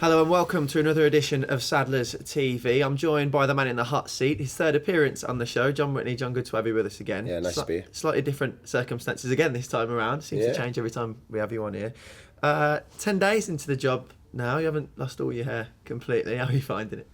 Hello and welcome to another edition of Sadler's TV. I'm joined by the man in the hot seat, his third appearance on the show, Jon Whitney. Jon, good to have you with us again. Yeah, nice to be here. Slightly different circumstances again this time around. Seems to change every time we have you on here. 10 days into the job now, you haven't lost all your hair completely. How are you finding it?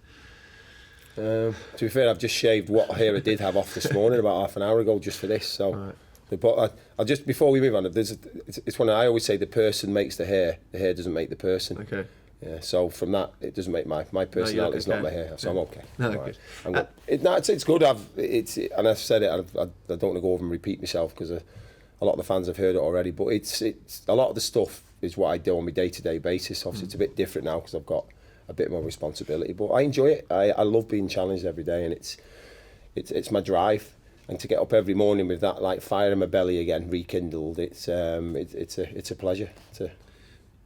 To be fair, I've just shaved what hair I did have off this morning about half an hour ago just for this. So, Right. But I'll just, before we move on, it's one I always say, the person makes the hair doesn't make the person. Okay. Yeah, so from that, it doesn't make my personality. It's not my hair, so I'm okay. No, I'm good. right. It's good. And I've said it. I don't want to go over and repeat myself because a lot of the fans have heard it already. But it's a lot of the stuff is what I do on my day-to-day basis. Obviously, it's a bit different now because I've got a bit more responsibility. But I enjoy it. I love being challenged every day, and it's my drive. And to get up every morning with that like fire in my belly again rekindled, it's a pleasure.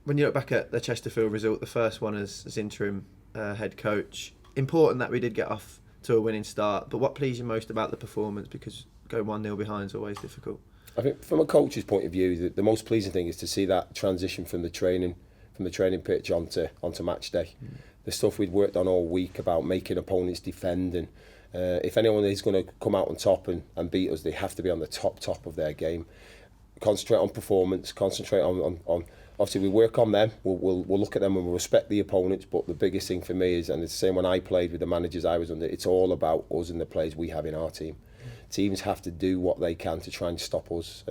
When you look back at the Chesterfield result, the first one as interim head coach, important that we did get off to a winning start. But what pleased you most about the performance? Because going 1-0 behind is always difficult. I think from a coach's point of view, the most pleasing thing is to see that transition from the training pitch onto match day. The stuff we'd worked on all week about making opponents defend, and if anyone is going to come out on top and beat us, they have to be on the top of their game. Concentrate on performance. Concentrate on obviously we work on them. We'll look at them and we'll respect the opponents. But the biggest thing for me is, and it's the same when I played with the managers I was under, it's all about us and the players we have in our team. Teams have to do what they can to try and stop us.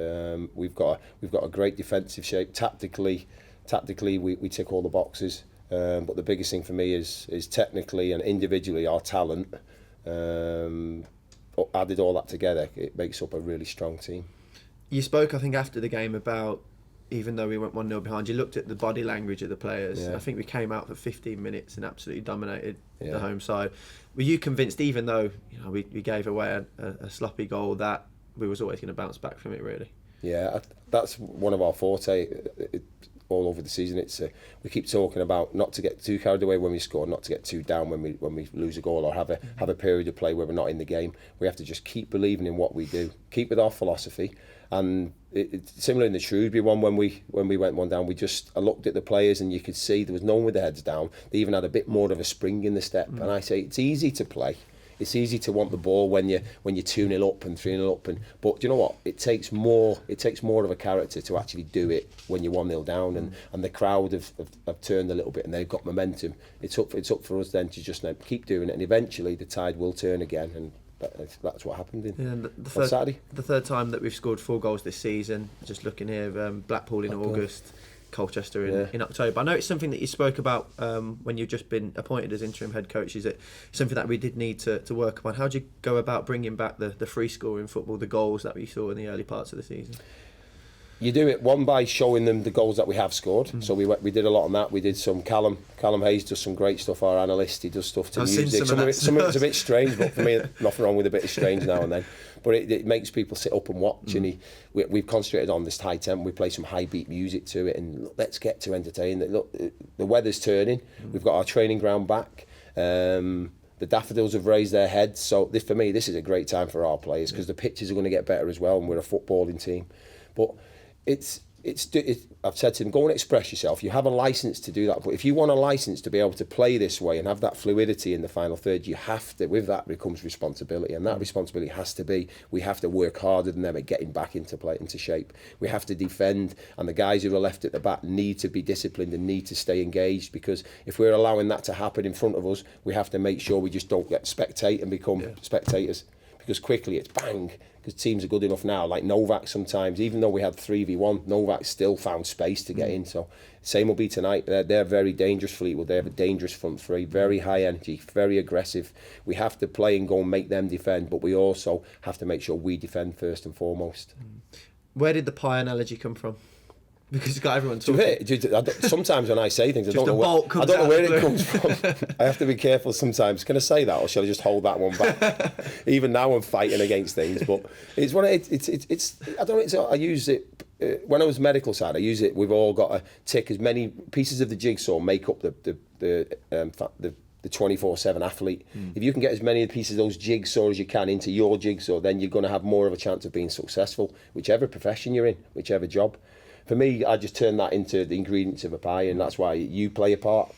We've got a great defensive shape. Tactically, we tick all the boxes. But the biggest thing for me is technically and individually our talent. Added all that together, it makes up a really strong team. You spoke, I think, after the game about, even though we went 1-0 behind, you looked at the body language of the players. Yeah. I think we came out for 15 minutes and absolutely dominated the home side. Were you convinced, even though we gave away a sloppy goal, that we was always going to bounce back from it, really? Yeah, that's one of our forte all over the season. It's we keep talking about not to get too carried away when we score, not to get too down when we lose a goal or have a period of play where we're not in the game. We have to just keep believing in what we do, keep with our philosophy. And it's similar in the Shrewsbury one when we went one down. I looked at the players and you could see there was no one with their heads down. They even had a bit more of a spring in the step. And I say it's easy to play. It's easy to want the ball when you're 2-0 up and 3-0 up, but do you know what? It takes more of a character to actually do it when you're 1-0 down, and the crowd have turned a little bit and they've got momentum. It's up for us then to just keep doing it, and eventually the tide will turn again, and that's what happened on Saturday. The third time that we've scored 4 goals this season. Just looking here, Blackpool in August, Colchester in October. I know it's something that you spoke about when you've just been appointed as interim head coach. Is it something that we did need to work upon? How do you go about bringing back the free scoring football, the goals that we saw in the early parts of the season? You do it one by showing them the goals that we have scored. So we did a lot on that. We did some. Callum Hayes does some great stuff. Our analyst, he does stuff to music. Some of it's a bit strange, but for me, nothing wrong with a bit of strange now and then. But it makes people sit up and watch. And we've concentrated on this high tempo. We play some high beat music to it, and look, let's get to entertain. Look, the weather's turning. We've got our training ground back. The daffodils have raised their heads. So for me, this is a great time for our players because the pitches are going to get better as well, and we're a footballing team. But I've said to them, go and express yourself. You have a licence to do that, but if you want a licence to be able to play this way and have that fluidity in the final third, you have to. With that becomes responsibility, and that responsibility has to be, we have to work harder than them at getting back into shape. We have to defend, and the guys who are left at the back need to be disciplined and need to stay engaged, because if we're allowing that to happen in front of us, we have to make sure we just don't get spectate and become spectators, because quickly it's bang. Because teams are good enough now, like Novak sometimes, even though we had 3v1, Novak still found space to get in. So same will be tonight. They're very dangerous, Fleetwood. They have a dangerous front three, very high energy, very aggressive. We have to play and go and make them defend, but we also have to make sure we defend first and foremost. Where did the pie analogy come from? Because it's got everyone talking. Sometimes when I say things, I don't know where it comes from. I have to be careful sometimes. Can I say that, or shall I just hold that one back? Even now I'm fighting against things, but it's one. It's. I don't know. I use it when I was medical side. I use it. We've all got to tick as many pieces of the jigsaw make up the 24/7 athlete. If you can get as many pieces of those jigsaw as you can into your jigsaw, then you're going to have more of a chance of being successful, whichever profession you're in, whichever job. for me, I just turn that into the ingredients of a pie, and that's why you play a part.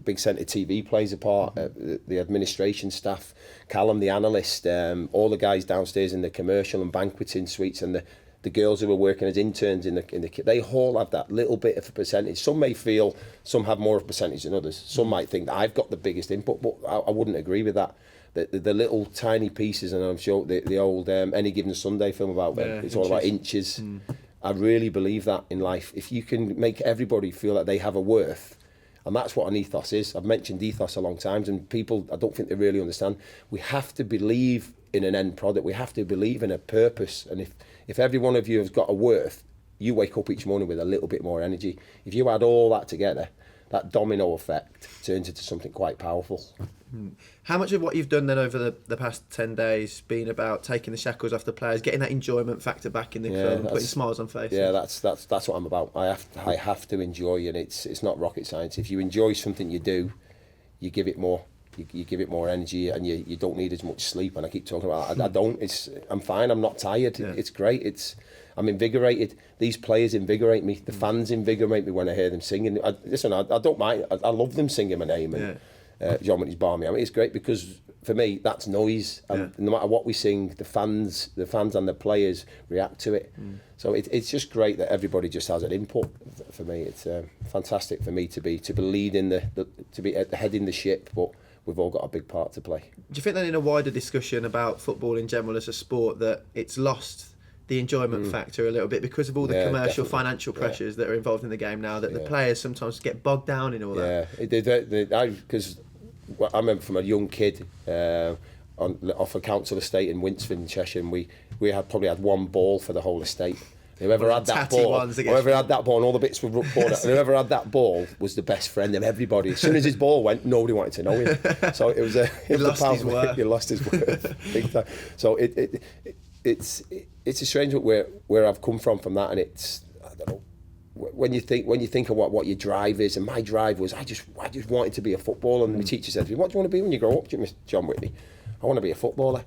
Big Centre TV plays a part. The administration staff, Callum, the analyst, all the guys downstairs in the commercial and banqueting suites, and the girls who are working as interns in the they all have that little bit of a percentage. Some may feel some have more of a percentage than others. Some might think that I've got the biggest input, but I wouldn't agree with that. The little tiny pieces, and I'm sure the old Any Given Sunday film about it's all about inches. I really believe that in life. If you can make everybody feel that they have a worth, and that's what an ethos is. I've mentioned ethos a long times, and people, I don't think they really understand. We have to believe in an end product. We have to believe in a purpose. And if every one of you has got a worth, you wake up each morning with a little bit more energy. If you add all that together, that domino effect turns into something quite powerful. How much of what you've done then over the past 10 days been about taking the shackles off the players, getting that enjoyment factor back in the club, and putting smiles on faces? Yeah, that's what I'm about. I have to enjoy, and it's not rocket science. If you enjoy something you do, you give it more. You give it more energy, and you don't need as much sleep. And I keep talking about I don't. I'm fine. I'm not tired. Yeah. It's great. I'm invigorated. These players invigorate me. The fans invigorate me when I hear them singing. I don't mind. I love them singing my name. And, Jon Whitney's Barmy. I mean, it's great because for me that's noise, and no matter what we sing, the fans and the players react to it. So it's just great that everybody just has an input. For me, it's fantastic for me to be leading to be heading the ship, but we've all got a big part to play. Do you think that in a wider discussion about football in general as a sport that it's lost the enjoyment factor a little bit because of all the commercial, financial pressures that are involved in the game now, that the players sometimes get bogged down in all that? Yeah, because I remember from a young kid off a council estate in Winsford in Cheshire, and we probably had one ball for the whole estate. Whoever had that ball, and all the bits were poured out, whoever had that ball was the best friend of everybody. As soon as his ball went, nobody wanted to know him. So it was he lost his worth. He lost his worth big time. So it's a strange where I've come from that, and it's, I don't know, when you think of what your drive is, and my drive was I just wanted to be a footballer, and my teacher said to me, "What do you want to be when you grow up, Jon Whitney?" "I want to be a footballer."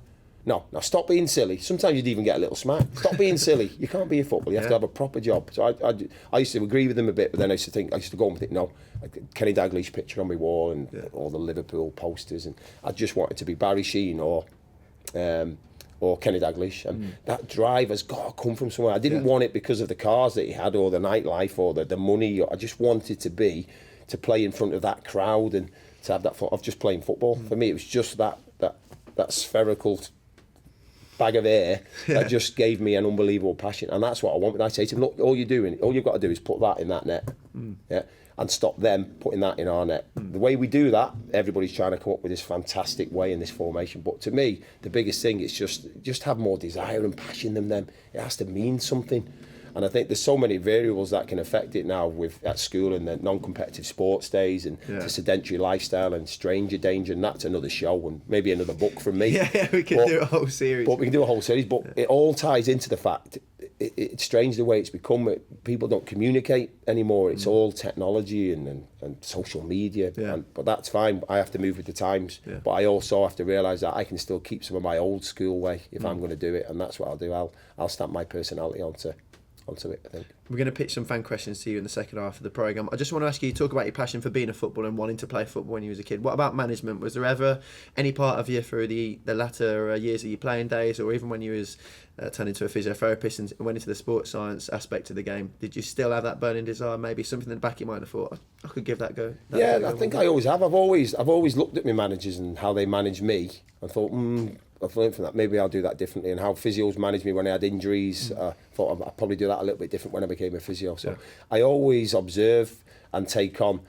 No, stop being silly. Sometimes you'd even get a little smack. Stop being silly. You can't be a footballer. You have to have a proper job. So I used to agree with them a bit, but then I used to go and think, no, Kenny Dalglish picture on my wall and all the Liverpool posters, and I just wanted to be Barry Sheen or Kenny Dalglish, and that drive has got to come from somewhere. I didn't want it because of the cars that he had or the nightlife or the money. I just wanted to play in front of that crowd and to have that fun of just playing football. For me, it was just that spherical bag of air that just gave me an unbelievable passion, and that's what I want. When I say to them, look, all you've got to do is put that in that net, and stop them putting that in our net. The way we do that, everybody's trying to come up with this fantastic way in this formation, but to me, the biggest thing is just have more desire and passion than them. It has to mean something. And I think there's so many variables that can affect it now at school and the non-competitive sports days and the sedentary lifestyle and stranger danger, and that's another show and maybe another book from me. We can do a whole series. But we can do a whole series, but it all ties into the fact it's strange the way it's become. People don't communicate anymore. It's all technology and social media. But that's fine. I have to move with the times. But I also have to realise that I can still keep some of my old school way if I'm going to do it, and that's what I'll do. I'll stamp my personality onto it, I think. We're going to pitch some fan questions to you in the second half of the programme. I just want to ask you, talk about your passion for being a footballer and wanting to play football when you was a kid. What about management? Was there ever any part of you through the latter years of your playing days, or even when you was turned into a physiotherapist and went into the sports science aspect of the game, did you still have that burning desire, maybe something in the back of your mind? I thought, I could give that a go. I think I always have. I've always looked at my managers and how they manage me and thought, I've learned from that. Maybe I'll do that differently. And how physios managed me when I had injuries, thought I'd probably do that a little bit different when I became a physio. So I always observe and take on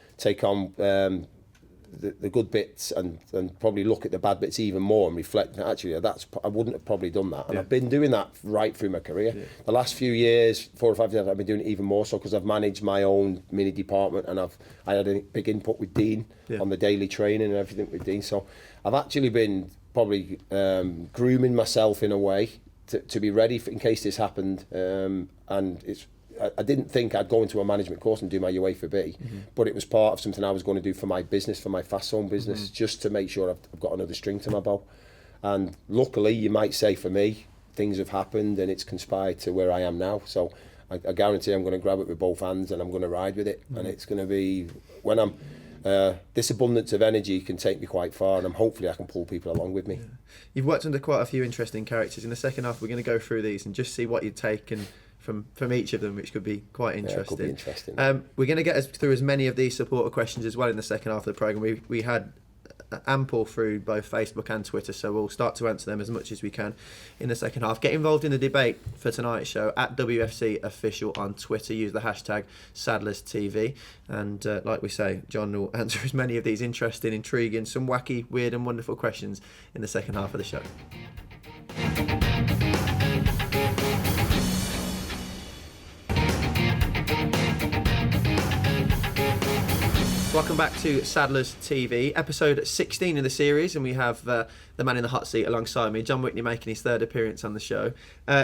the good bits and probably look at the bad bits even more and reflect. Actually, I wouldn't have probably done that. And I've been doing that right through my career. The last few years, 4 or 5 years, I've been doing it even more so because I've managed my own mini department, and I had a big input with Dean on the daily training and everything with Dean. So I've actually been probably grooming myself in a way to be ready in case this happened. And I didn't think I'd go into a management course and do my UEFA B, but it was part of something I was going to do for my business, for my Fast Zone business, just to make sure I've got another string to my bow. And luckily, you might say for me, things have happened and it's conspired to where I am now. So I guarantee I'm going to grab it with both hands and I'm going to ride with it. And it's going to be, when I'm, this abundance of energy can take me quite far, and hopefully I can pull people along with me. Yeah. You've worked under quite a few interesting characters. In the second half, we're going to go through these and just see what you've taken from each of them, which could be quite interesting. Yeah, could be interesting. We're going to get through as many of these supporter questions as well in the second half of the programme. We had ample through both Facebook and Twitter, so we'll start to answer them as much as we can in the second half. Get involved in the debate for tonight's show at WFC Official on Twitter. Use the hashtag SadlersTV, and like we say, John will answer as many of these interesting, intriguing, some wacky, weird and wonderful questions in the second half of the show. Welcome back to Sadlers TV, episode 16 of the series, and we have the man in the hot seat alongside me, Jon Whitney, making his third appearance on the show.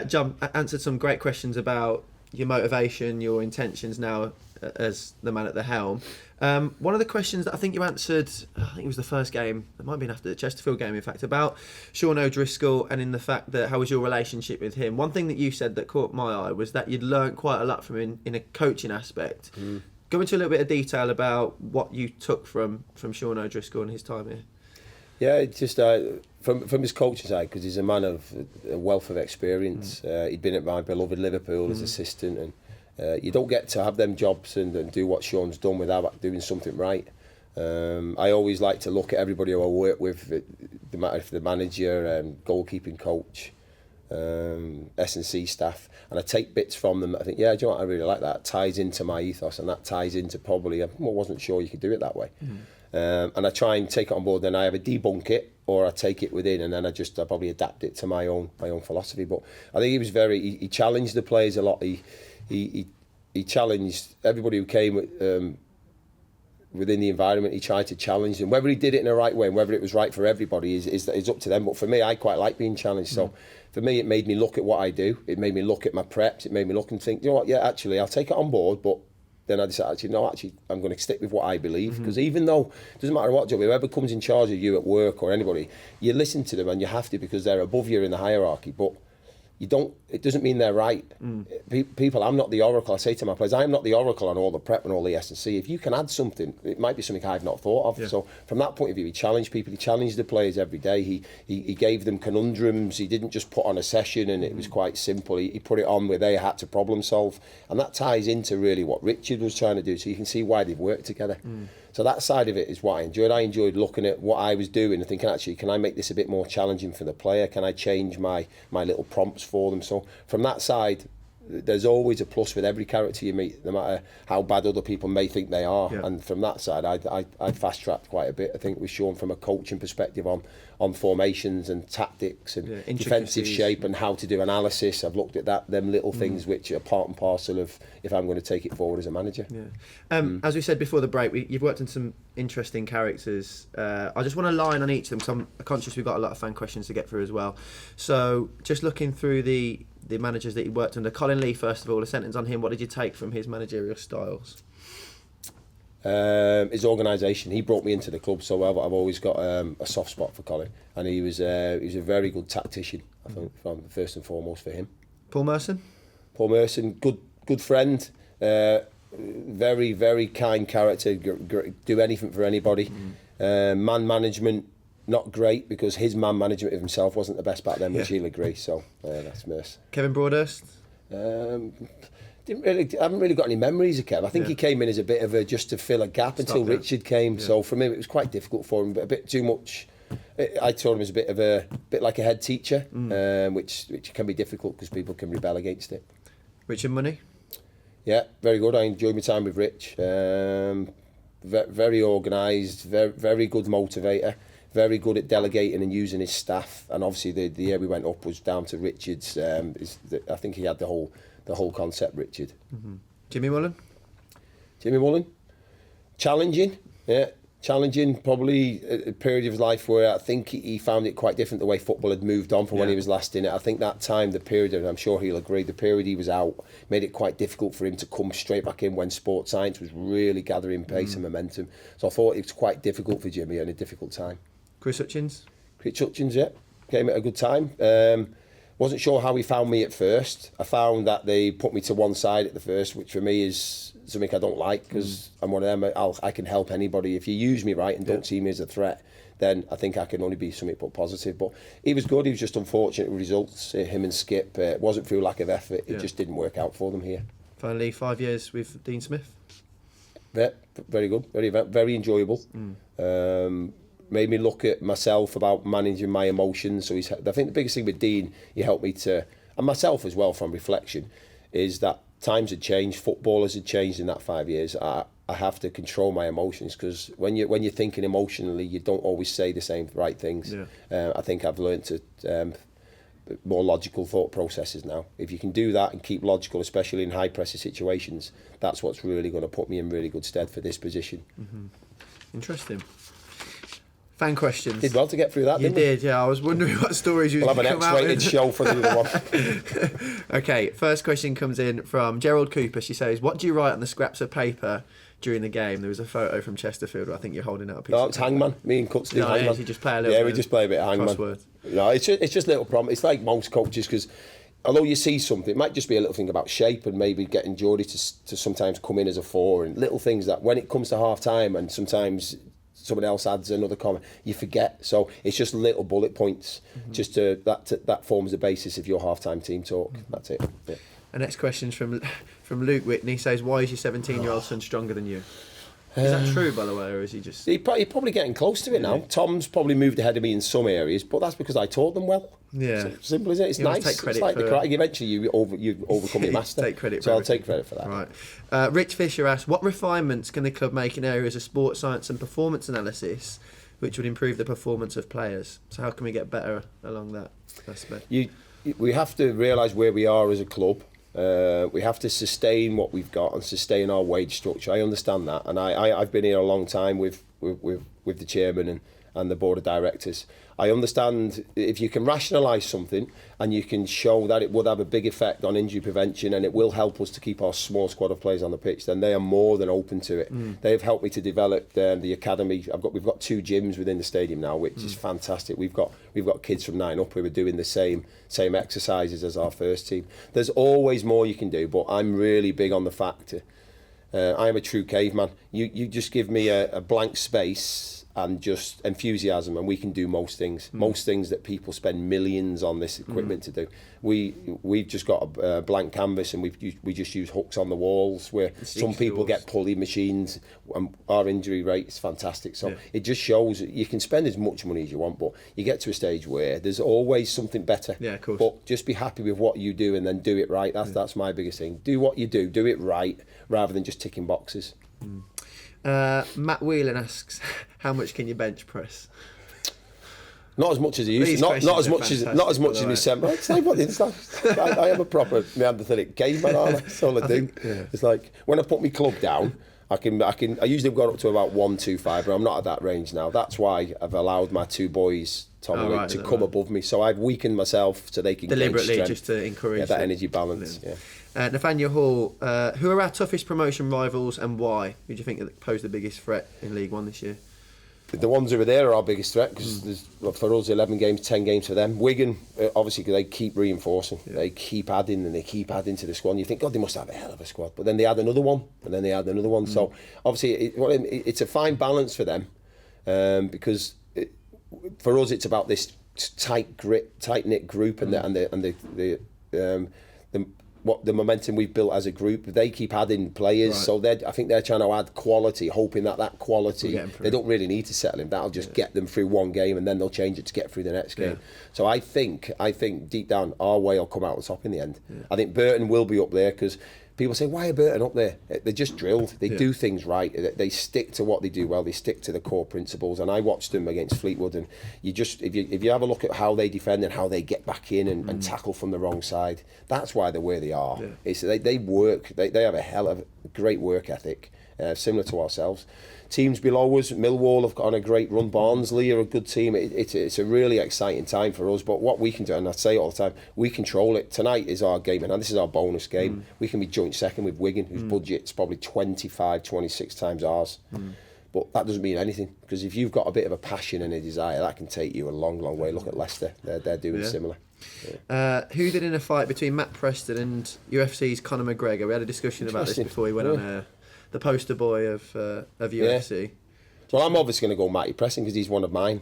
Jon answered some great questions about your motivation, your intentions now as the man at the helm. One of the questions that I think you answered, I think it was the first game, it might have been after the Chesterfield game in fact, about Sean O'Driscoll and in the fact that how was your relationship with him. One thing that you said that caught my eye was that you'd learnt quite a lot from him in a coaching aspect. Go into a little bit of detail about what you took from Sean O'Driscoll and his time here. Yeah, it's just from his coaching side, because he's a man of a wealth of experience. He'd been at my beloved Liverpool as assistant, and you don't get to have them jobs and do what Sean's done without doing something right. I always like to look at everybody who I work with, the manager, goalkeeping coach, S&C staff, and I take bits from them. I think, yeah, do you know what, I really like that. It ties into my ethos, and that ties into probably, I wasn't sure you could do it that way. And I try and take it on board, then I either debunk it or I take it within, and then I probably adapt it to my own philosophy. But I think he was he challenged the players a lot. He challenged everybody who came within the environment. He tried to challenge them. Whether he did it in the right way and whether it was right for everybody is up to them. But for me, I quite like being challenged. So for me, it made me look at what I do. It made me look at my preps. It made me look and think, you know what, yeah, actually, I'll take it on board. But then I decided, I'm going to stick with what I believe. Because even though, it doesn't matter what job, whoever comes in charge of you at work or anybody, you listen to them and you have to, because they're above you in the hierarchy. But it doesn't mean they're right. People, I'm not the oracle. I say to my players, I'm not the oracle on all the prep and all the S&C. If you can add something, it might be something I've not thought of. Yeah. So from that point of view, he challenged people. He challenged the players every day. He gave them conundrums. He didn't just put on a session and it was quite simple. He put it on where they had to problem solve. And that ties into really what Richard was trying to do. So you can see why they've worked together. So that side of it is what I enjoyed. I enjoyed looking at what I was doing and thinking, actually, can I make this a bit more challenging for the player? Can I change my little prompts for them? So from that side, there's always a plus with every character you meet, no matter how bad other people may think they are. Yeah. And from that side, I fast-tracked quite a bit. I think it was shown from a coaching perspective on formations and tactics and defensive shape and how to do analysis. I've looked at them little things which are part and parcel of if I'm going to take it forward as a manager. Yeah. As we said before the break, you've worked on some interesting characters. I just want to line on each of them because I'm conscious we've got a lot of fan questions to get through as well. So just looking through the managers that you worked under, Colin Lee, first of all, a sentence on him. What did you take from his managerial styles? His organisation. He brought me into the club, so I've always got a soft spot for Colin, and he was a very good tactician. I think first and foremost for him. Paul Merson, good friend, very very kind character. Do anything for anybody. Man management. Not great, because his man management of himself wasn't the best back then, which he'll agree. So that's Merce. Kevin Broadhurst. I haven't really got any memories of Kev. I think he came in as a bit of just to fill a gap until Richard came. Yeah. So for me, it was quite difficult for him, but a bit too much. I told him as a bit like a head teacher, which can be difficult because people can rebel against it. Richard Money. Yeah, very good. I enjoyed my time with Rich. Very organised, very good motivator. Very good at delegating and using his staff, and obviously the year we went up was down to Richard's. I think he had the whole concept. Richard. Jimmy Mullen, challenging, challenging. Probably a period of his life where I think he found it quite different the way football had moved on from when he was last in it. I think that time, the period, and I'm sure he'll agree, the period he was out made it quite difficult for him to come straight back in when sports science was really gathering pace and momentum. So I thought it was quite difficult for Jimmy and a difficult time. Chris Hutchins, yeah, came at a good time. Wasn't sure how he found me at first. I found that they put me to one side at the first, which for me is something I don't like, because I'm one of them. I can help anybody. If you use me right and don't see me as a threat, then I think I can only be something but positive. But he was good. He was just unfortunate with results. Him and Skip, it wasn't through lack of effort. It just didn't work out for them here. Finally, 5 years with Dean Smith. Very good. Very enjoyable. Made me look at myself about managing my emotions. So I think the biggest thing with Dean, he helped me to, and myself as well from reflection, is that times had changed. Footballers had changed in that 5 years. I have to control my emotions, because when you're thinking emotionally, you don't always say the same right things. I think I've learned to more logical thought processes now. If you can do that and keep logical, especially in high pressure situations, that's what's really going to put me in really good stead for this position. Interesting. Fan questions. Did well to get through that, You didn't we? did, yeah. I was wondering what stories you We'll was have an come out X-rated with. show for the other one. Okay, first question comes in from Gerald Cooper. She says, what do you write on the scraps of paper during the game? There was a photo from Chesterfield where I think you're holding out a piece No, of it's paper. Hangman. Me and Cuts do Hangman. You just play a little bit we just play a bit of Hangman. crossword. No, it's just a little problem. It's like most coaches, because although you see something, it might just be a little thing about shape, and maybe getting Geordie to sometimes come in as a 4, and little things that when it comes to half time and sometimes someone else adds another comment, you forget. So it's just little bullet points, just that forms the basis of your half-time team talk. That's it. Yeah. The next question's from Luke Whitney. Says, why is your 17-year-old son stronger than you? Is that true, by the way, or is he just... He's probably getting close to it now. Tom's probably moved ahead of me in some areas, but that's because I taught them well. Yeah. Simple as it. It's You always nice. take credit It's like the for- karate. Eventually, you overcome your master. Take credit for so I'll everything. take credit for that. Right. Rich Fisher asks, what refinements can the club make in areas of sports science and performance analysis which would improve the performance of players? So how can we get better along that aspect? We have to realise where we are as a club. We have to sustain what we've got and sustain our wage structure. I understand that, and I've been here a long time with the chairman and the board of directors. I understand if you can rationalise something and you can show that it would have a big effect on injury prevention and it will help us to keep our small squad of players on the pitch, then they are more than open to it. They've helped me to develop the academy. We've got 2 gyms within the stadium now, which is fantastic. We've got kids from 9 up who are doing the same exercises as our first team. There's always more you can do, but I'm really big on the fact I am a true caveman. You just give me a blank space and just enthusiasm, and we can do most things. Most things that people spend millions on this equipment to do. We've just got a blank canvas, and we just use hooks on the walls, where some people get pulley machines, and our injury rate is fantastic. So it just shows that you can spend as much money as you want, but you get to a stage where there's always something better. Yeah, of course. But just be happy with what you do and then do it right. That's my biggest thing. Do what you do it right, rather than just ticking boxes. Matt Whelan asks, how much can you bench press? Not as much as he used These to. Not questions as are much as fantastic, December. It's like what it's like. I am a proper Neanderthalic caveman, aren't I? That's all I do. It's like when I put my club down, I usually got up to about 125, but I'm not at that range now. That's why I've allowed my 2 boys, Tom and Luke, to come above me. So I've weakened myself so they can Deliberately, gain strength, just to encourage that energy balance. Nathaniel Hall, who are our toughest promotion rivals and why? Who do you think pose the biggest threat in League One this year? The ones who are there are our biggest threat, because for us 11 games, 10 games for them. Wigan, obviously, they keep reinforcing. They keep adding and they keep adding to the squad. And you think, God, they must have a hell of a squad. But then they add another one, and then they add another one. So obviously it's a fine balance for them, because for us it's about this tight-knit group and the momentum we've built as a group. They keep adding players, so I think they're trying to add quality, hoping that quality, they don't really need to settle in. That'll just get them through one game, and then they'll change it to get through the next game. So I think deep down our way will come out on top in the end. I think Burton will be up there, because people say, why are Burton up there? They're just drilled. They do things right. They stick to what they do well. They stick to the core principles. And I watched them against Fleetwood, and if you have a look at how they defend and how they get back in and tackle from the wrong side, that's why they're where they are. It's, they work. They have a hell of a great work ethic, similar to ourselves. Teams below us, Millwall have got on a great run. Barnsley are a good team. It's a really exciting time for us. But what we can do, and I say it all the time, we control it. Tonight is our game, and this is our bonus game. We can be joint second with Wigan, whose budget's probably 25, 26 times ours. But that doesn't mean anything, because if you've got a bit of a passion and a desire, that can take you a long, long way. Look at Leicester; they're doing similar. Who did in a fight between Matt Preston and UFC's Conor McGregor? We had a discussion about this before we went on the poster boy of UFC. Well, I'm obviously going to go Matty Preston because he's one of mine.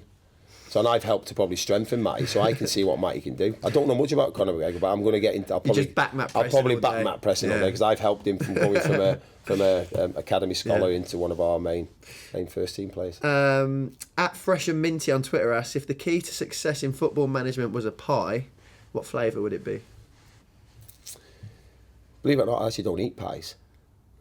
So, and I've helped to probably strengthen Matty, so I can see what Matty can do. I don't know much about Conor McGregor, but I'm going to get into. I'll probably back Matt Preston on there because I've helped him from going from a academy scholar into one of our main first team players. At Fresh and Minty on Twitter asks, if the key to success in football management was a pie, what flavour would it be? Believe it or not, I actually don't eat pies.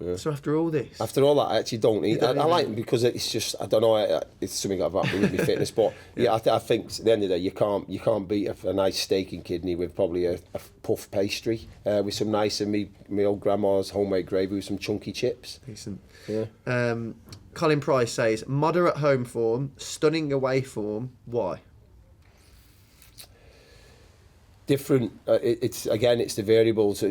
Yeah. So after all this? After all that, I actually don't eat. I like them because it's just, I don't know, it's something I've had with my fitness, but I think at the end of the day, you can't beat a nice steak and kidney with probably a puff pastry with some nice and my old grandma's homemade gravy with some chunky chips. Decent. Yeah. Colin Price says, moderate home form, stunning away form, why? Different, it's the variables.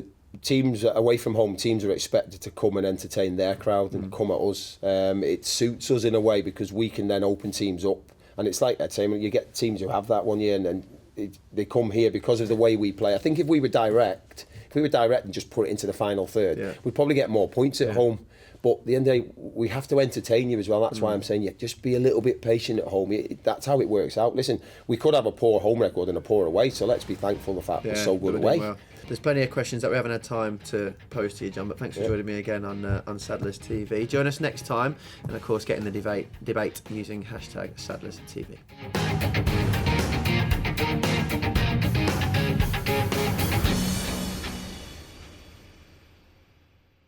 Teams away from home, teams are expected to come and entertain their crowd and come at us. It suits us in a way because we can then open teams up, and it's like that same. You get teams who have that one year, and then they come here because of the way we play. I think if we were direct and just put it into the final third, we'd probably get more points at home. But at the end of the day, we have to entertain you as well. That's why I'm saying, just be a little bit patient at home. That's how it works out. Listen, we could have a poor home record and a poor away, so let's be thankful the fact we're so good away. Well. There's plenty of questions that we haven't had time to pose to you, John, but thanks for joining me again on Saddlers TV. Join us next time, and of course, get in the debate using #SaddlersTV.